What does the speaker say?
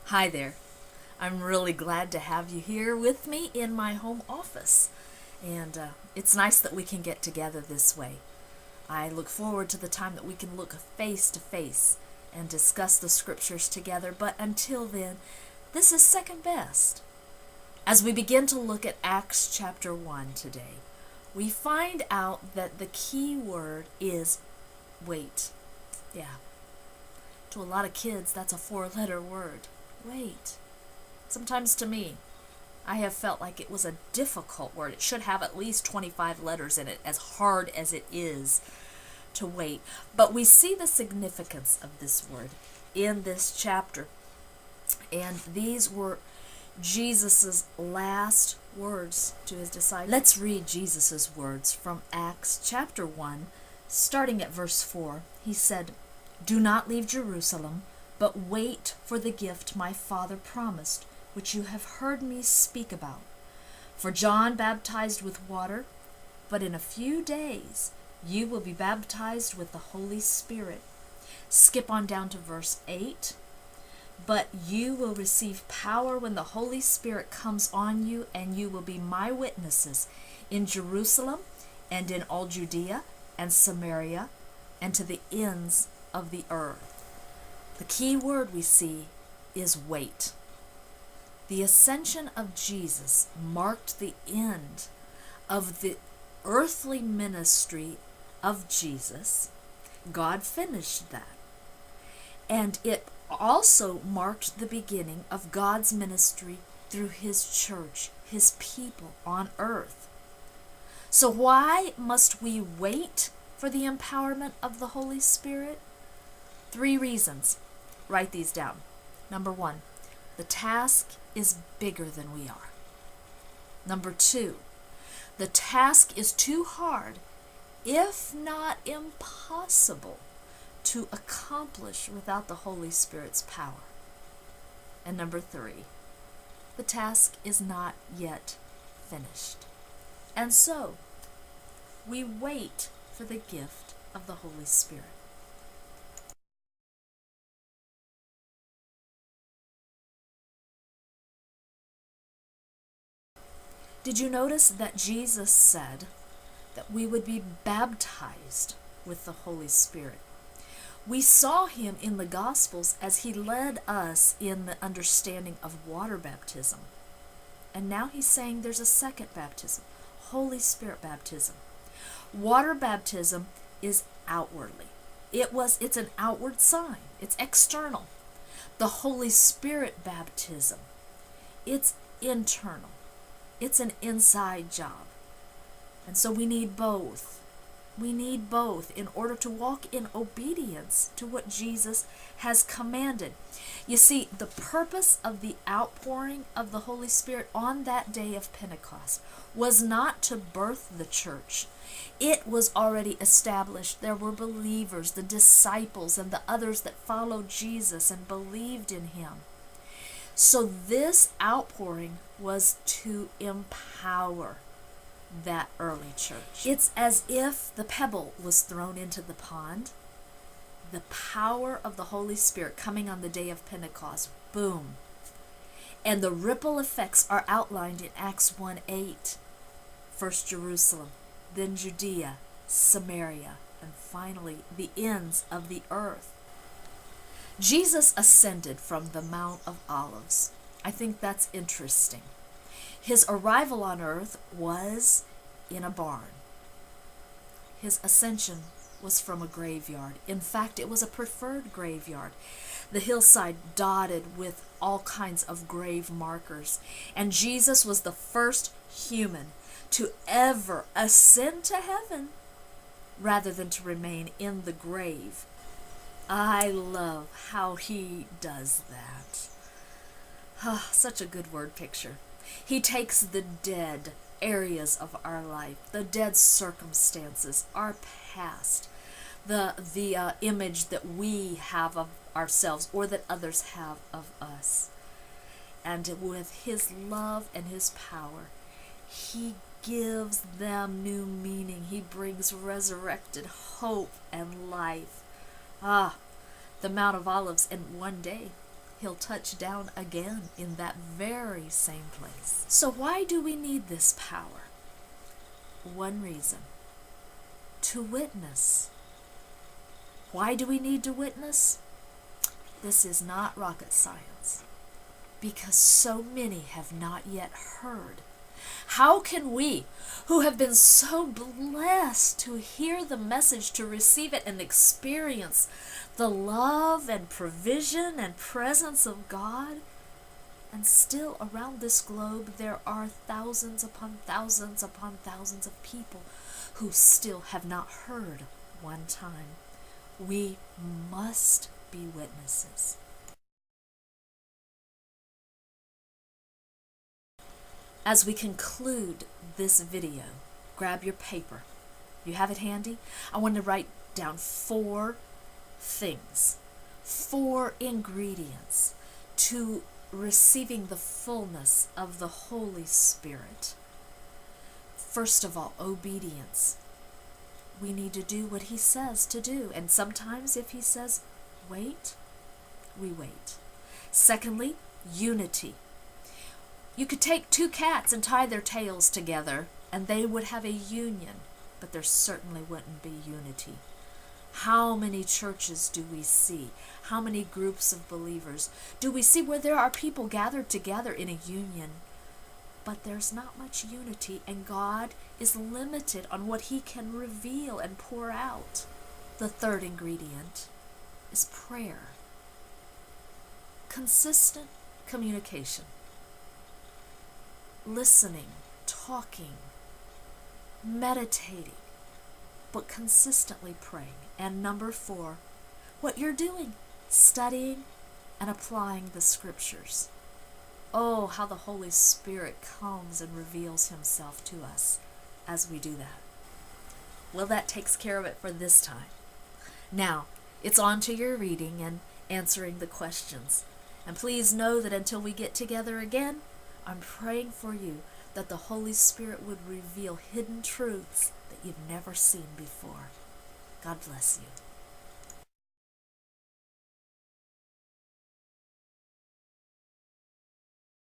Hi there. I'm really glad to have you here with me in my home office. And it's nice that we can get together this way. I look forward to the time that we can look face to face and discuss the scriptures together. But until then, this is second best. As we begin to look at Acts chapter 1 today, we find out that the key word is wait. Yeah. To a lot of kids, that's a 4-letter word. Wait. Sometimes to me, I have felt like it was a difficult word. It should have at least 25 letters in it, as hard as it is to wait. But we see the significance of this word in this chapter. And these were Jesus' last words to his disciples. Let's read Jesus' words from Acts chapter 1, starting at verse 4. He said, "Do not leave Jerusalem, but wait for the gift my Father promised, which you have heard me speak about. For John baptized with water, but in a few days you will be baptized with the Holy Spirit." Skip on down to verse 8. "But you will receive power when the Holy Spirit comes on you, and you will be my witnesses in Jerusalem and in all Judea and Samaria and to the ends of the earth." The key word we see is wait. The ascension of Jesus marked the end of the earthly ministry of Jesus. God finished that. And it also marked the beginning of God's ministry through his church, his people on earth. So why must we wait for the empowerment of the Holy Spirit? 3 reasons. Write these down. Number 1, the task is bigger than we are. Number 2, the task is too hard, if not impossible, to accomplish without the Holy Spirit's power. And number 3, the task is not yet finished. And so, we wait for the gift of the Holy Spirit. Did you notice that Jesus said that we would be baptized with the Holy Spirit? We saw him in the Gospels as he led us in the understanding of water baptism. And now he's saying there's a second baptism, Holy Spirit baptism. Water baptism is outwardly. It's an outward sign. It's external. The Holy Spirit baptism, it's internal. It's an inside job. And so we need both. We need both in order to walk in obedience to what Jesus has commanded. You see, the purpose of the outpouring of the Holy Spirit on that day of Pentecost was not to birth the church. It was already established. There were believers, the disciples, and the others that followed Jesus and believed in him. So this outpouring was to empower that early church. It's as if the pebble was thrown into the pond. The power of the Holy Spirit coming on the day of Pentecost, boom. And the ripple effects are outlined in Acts 1:8. First Jerusalem, then Judea, Samaria, and finally the ends of the earth. Jesus ascended from the Mount of Olives. I think that's interesting. His arrival on earth was in a barn. His ascension was from a graveyard. In fact, it was a preferred graveyard. The hillside dotted with all kinds of grave markers. And Jesus was the first human to ever ascend to heaven rather than to remain in the grave. I love how he does that. Such a good word picture. He takes the dead areas of our life, the dead circumstances, our past, the image that we have of ourselves or that others have of us. And with his love and his power, he gives them new meaning. He brings resurrected hope and life. The Mount of Olives, and one day he'll touch down again in that very same place. So why do we need this power? One reason: to witness. Why do we need to witness? This is not rocket science. Because so many have not yet heard. How can we, who have been so blessed to hear the message, to receive it and experience the love and provision and presence of God, and still around this globe there are thousands upon thousands upon thousands of people who still have not heard one time? We must be witnesses. As we conclude this video, grab your paper. You have it handy? I want to write down 4 things, 4 ingredients to receiving the fullness of the Holy Spirit. First of all, obedience. We need to do what he says to do, and sometimes if he says wait, we wait. Secondly, unity. You could take 2 cats and tie their tails together, and they would have a union, but there certainly wouldn't be unity. How many churches do we see? How many groups of believers do we see where there are people gathered together in a union, but there's not much unity, and God is limited on what he can reveal and pour out? The third ingredient is prayer. Consistent communication. Listening, talking, meditating, but consistently praying. And number 4, what you're doing, studying and applying the scriptures. Oh, how the Holy Spirit comes and reveals himself to us as we do that. Well, that takes care of it for this time. Now, it's on to your reading and answering the questions. And please know that until we get together again, I'm praying for you that the Holy Spirit would reveal hidden truths that you've never seen before. God bless you.